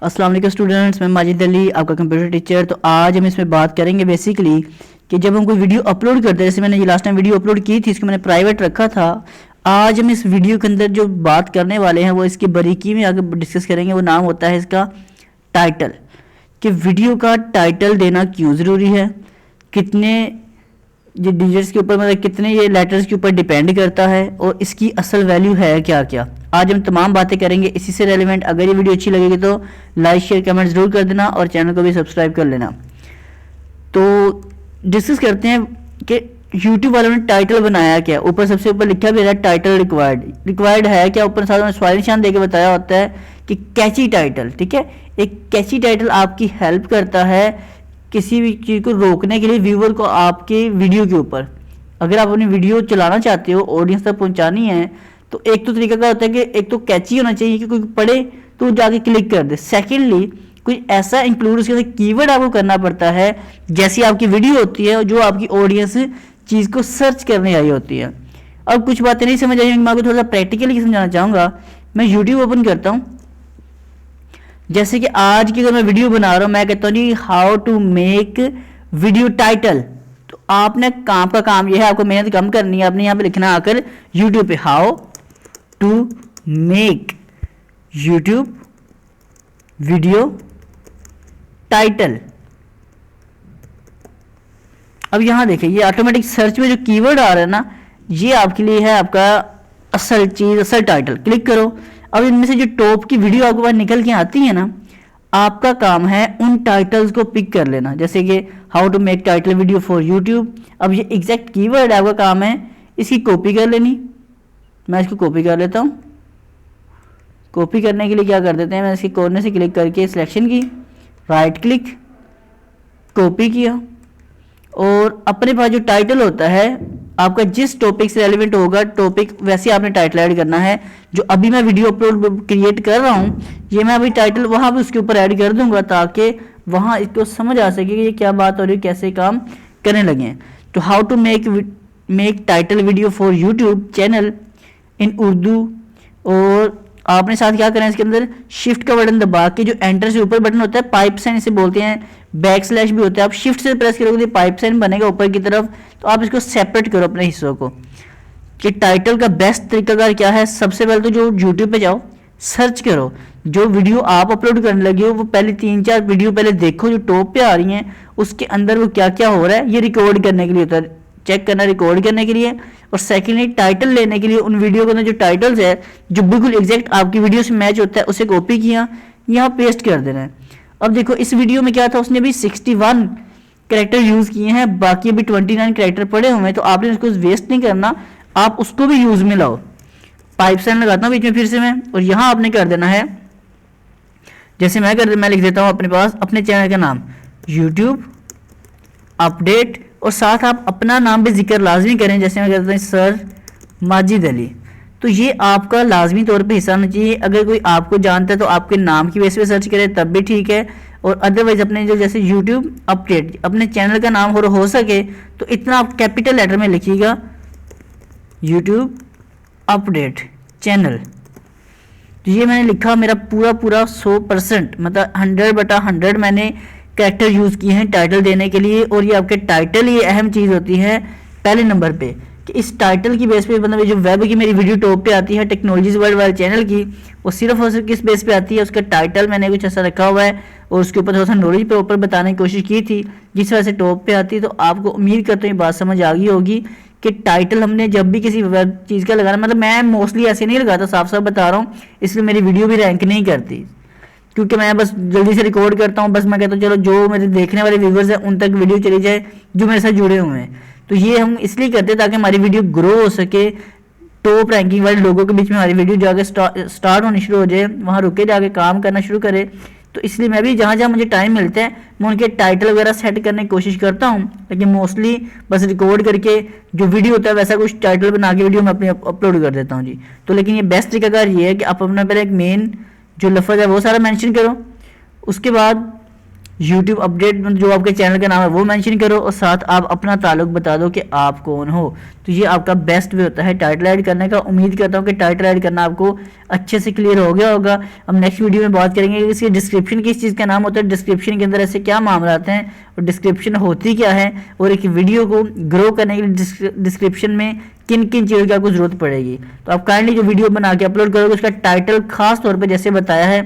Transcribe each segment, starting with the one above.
अस्सलाम वालेकुम स्टूडेंट्स, मैं माजिद अली आपका कंप्यूटर टीचर। तो आज हम इसमें बात करेंगे बेसिकली कि जब हम कोई वीडियो अपलोड करते हैं, जैसे मैंने ये लास्ट टाइम वीडियो अपलोड की थी, इसको मैंने प्राइवेट रखा था। आज हम इस वीडियो के अंदर जो बात करने वाले हैं वो इसकी बारीकी में आगे डिस्कस करेंगे। वो नाम होता है इसका टाइटल, कि वीडियो का टाइटल देना क्यों ज़रूरी है, कितने ये डिजिट्स के ऊपर, मतलब कितने ये लेटर्स के ऊपर डिपेंड करता है, और इसकी असल वैल्यू है क्या क्या। आज हम तमाम बातें करेंगे इसी से रेलिवेंट। अगर ये वीडियो अच्छी लगेगी तो लाइक शेयर कमेंट जरूर कर देना और चैनल को भी सब्सक्राइब कर लेना। तो डिस्कस करते हैं कि यूट्यूब वालों ने टाइटल बनाया क्या। ऊपर सबसे ऊपर लिखा भी है टाइटल रिक्वायर्ड है क्या, ऊपर साथ में सवाल निशान देके बताया होता है कि कैची टाइटल। ठीक है, एक कैची टाइटल आपकी हेल्प करता है किसी भी चीज़ को रोकने के लिए, व्यूवर को आपके वीडियो के ऊपर। अगर आप अपनी वीडियो चलाना चाहते हो, ऑडियंस तक पहुंचानी है, तो एक तो तरीका क्या होता है कि एक तो कैची होना चाहिए कि कोई पढ़े तो जाके क्लिक कर दे। सेकेंडली कोई ऐसा इंक्लूड उसके अंदर कीवर्ड आपको करना पड़ता है, जैसी आपकी वीडियो होती है जो आपकी ऑडियंस चीज़ को सर्च करने आई होती है। अब कुछ बातें नहीं समझ आई, मैं आपको थोड़ा सा प्रैक्टिकली समझाना चाहूँगा। मैं यूट्यूब ओपन करता हूँ, जैसे कि आज की अगर मैं वीडियो बना रहा हूँ, मैं कहता हूँ जी how to make video title. तो आपने काम का काम यह है, आपको मेहनत कम करनी है। आपने यहाँ पे लिखना आकर यूट्यूब पे how to make YouTube video title. अब यहाँ देखिए, ये ऑटोमेटिक सर्च में जो कीवर्ड आ रहा है ना, ये आपके लिए है आपका असल चीज, असल टाइटल। क्लिक करो। अब इनमें से जो टॉप की वीडियो आपके पास निकल के आती है ना, आपका काम है उन टाइटल्स को पिक कर लेना। जैसे कि how to make title video for YouTube. अब ये एग्जैक्ट कीवर्ड है, आपका काम है इसकी कॉपी कर लेनी। मैं इसको कॉपी कर लेता हूँ। कॉपी करने के लिए क्या कर देते हैं, मैं इसके कोने से क्लिक करके सिलेक्शन की, राइट क्लिक, कॉपी किया, और अपने पास जो टाइटल होता है आपका, जिस टॉपिक से रेलिवेंट होगा टॉपिक, वैसे आपने टाइटल ऐड करना है। जो अभी मैं वीडियो अपलोड क्रिएट कर रहा हूँ, ये मैं अभी टाइटल वहाँ पे उसके ऊपर ऐड कर दूंगा, ताकि वहाँ इसको समझ आ सके कि ये क्या बात हो रही है, कैसे काम करने लगे। तो how to make title video for YouTube channel in Urdu. और आपने साथ क्या करना है, इसके अंदर शिफ्ट का बटन दबा के, जो एंटर से ऊपर बटन होता है, पाइप साइन इसे बोलते हैं, बैक स्लैश भी होता है, आप शिफ्ट से प्रेस करोगे तो पाइप साइन बनेगा ऊपर की तरफ। तो आप इसको सेपरेट करो अपने हिस्सों को। कि टाइटल का बेस्ट तरीकाकार क्या है, सबसे पहले तो जो यूट्यूब पे जाओ, सर्च करो, जो वीडियो आप अपलोड करने लगे हो वो पहले 3-4 वीडियो पहले देखो जो टॉप पे आ रही हैं, उसके अंदर वो क्या क्या हो रहा है। ये रिकॉर्ड करने के लिए होता है, चेक करना रिकॉर्ड करने के लिए। और सेकेंडली टाइटल लेने के लिए उन वीडियो के अंदर जो टाइटल्स है जो बिल्कुल एग्जैक्ट आपकी वीडियो से मैच होता है, उसे कॉपी किया, यहाँ पेस्ट कर देना है। अब देखो इस वीडियो में क्या था, उसने भी 61 कैरेक्टर यूज किए हैं, बाकी अभी 29 कैरेक्टर पड़े हुए हैं। तो आपने उसको वेस्ट नहीं करना, आप उसको भी यूज में लाओ। पाइप साइन लगाता हूँ बीच में फिर से मैं, और यहाँ आपने कर देना है, जैसे मैं लिख देता हूँ अपने पास अपने चैनल का नाम यूट्यूब अपडेट, और साथ आप अपना नाम भी जिक्र लाजमी करें। जैसे मैं कहता हूँ सर माजिद अली, तो ये आपका लाजमी तौर पे हिस्सा होना चाहिए। अगर कोई आपको जानता है तो आपके नाम की बेस पे सर्च करे तब भी ठीक है, और अदरवाइज अपने जो जैसे यूट्यूब अपडेट अपने चैनल का नाम हो सके तो इतना आप कैपिटल लेटर में लिखिएगा, यूट्यूब अपडेट चैनल। तो ये मैंने लिखा, मेरा पूरा 100% मतलब 100/100 मैंने कैरेक्टर यूज़ किए हैं टाइटल देने के लिए। और ये आपके टाइटल ये अहम चीज़ होती है पहले नंबर पे, कि इस टाइटल की बेस पे, मतलब जो वेब की मेरी वीडियो टॉप पे आती है टेक्नोलॉजीज वर्ल्ड वाले चैनल की, वो सिर्फ और सिर्फ किस बेस पे आती है, उसका टाइटल मैंने कुछ ऐसा रखा हुआ है, और उसके ऊपर थोड़ा सा नॉलेज पे ऊपर बताने की कोशिश की थी, जिस वजह से टॉप पे आती है। तो आपको उम्मीद करते हैं बात समझ आ गई होगी कि टाइटल हमने जब भी किसी वेब चीज़ का लगाना, मतलब मैं मोस्टली ऐसे नहीं लगाता, साफ साफ बता रहा हूँ, इसलिए मेरी वीडियो भी रैंक नहीं करती, क्योंकि मैं बस जल्दी से रिकॉर्ड करता हूँ। बस मैं कहता हूँ चलो जो मेरे देखने वाले व्यूवर्स हैं उन तक वीडियो चली जाए जो मेरे साथ जुड़े हुए हैं। तो ये हम इसलिए करते हैं ताकि हमारी वीडियो ग्रो हो सके, टॉप रैंकिंग वाले लोगों के बीच में हमारी वीडियो जाके स्टार्ट होनी शुरू हो जाए, वहाँ रुके जाके काम करना शुरू करे। तो इसलिए मैं भी जहाँ जहाँ मुझे टाइम मिलता है मैं उनके टाइटल वगैरह सेट करने की कोशिश करता हूँ, लेकिन मोस्टली बस रिकॉर्ड करके जो वीडियो होता है वैसा कुछ टाइटल बना के वीडियो मैं अपनी अपलोड कर देता हूँ जी। तो लेकिन ये बेस्ट तरीकाकार ये है कि आप अपना पहले एक मेन जो लफ्ज़ है वो सारा मेंशन करो, उसके बाद यूट्यूब अपडेट में जो आपके चैनल का नाम है वो मेंशन करो और साथ आप अपना ताल्लुक बता दो कि आप कौन हो। तो ये आपका बेस्ट वे होता है टाइटल ऐड करने का। उम्मीद करता हूँ कि टाइटल ऐड करना आपको अच्छे से क्लियर हो गया होगा। हम नेक्स्ट वीडियो में बात करेंगे कि इसके डिस्क्रिप्शन किस चीज़ का नाम होता है, डिस्क्रिप्शन के अंदर ऐसे क्या मामला आते हैं और डिस्क्रिप्शन होती क्या है, और एक वीडियो को ग्रो करने के लिए डिस्क्रिप्शन में किन किन चीज़ों की आपको जरूरत पड़ेगी। तो आप काइंडली जो वीडियो बना के अपलोड करोगे उसका टाइटल खास तौर पर जैसे बताया है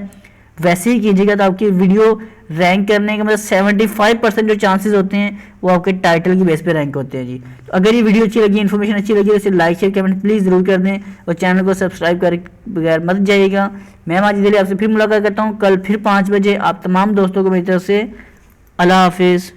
वैसे ही कीजिएगा, तो आपकी वीडियो रैंक करने के मतलब 75% जो चांसेस होते हैं वो आपके टाइटल की बेस पे रैंक होते हैं जी। तो अगर ये वीडियो अच्छी लगी, इन्फॉर्मेशन अच्छी लगी तो इसे लाइक शेयर कमेंट प्लीज़ जरूर कर दें और चैनल को सब्सक्राइब कर बगैर मत जाइएगा। मैं माजिद अली आपसे फिर मुलाकात करता हूँ कल फिर 5 बजे। आप तमाम दोस्तों को मेरी तरफ से अल्लाह हाफिज़।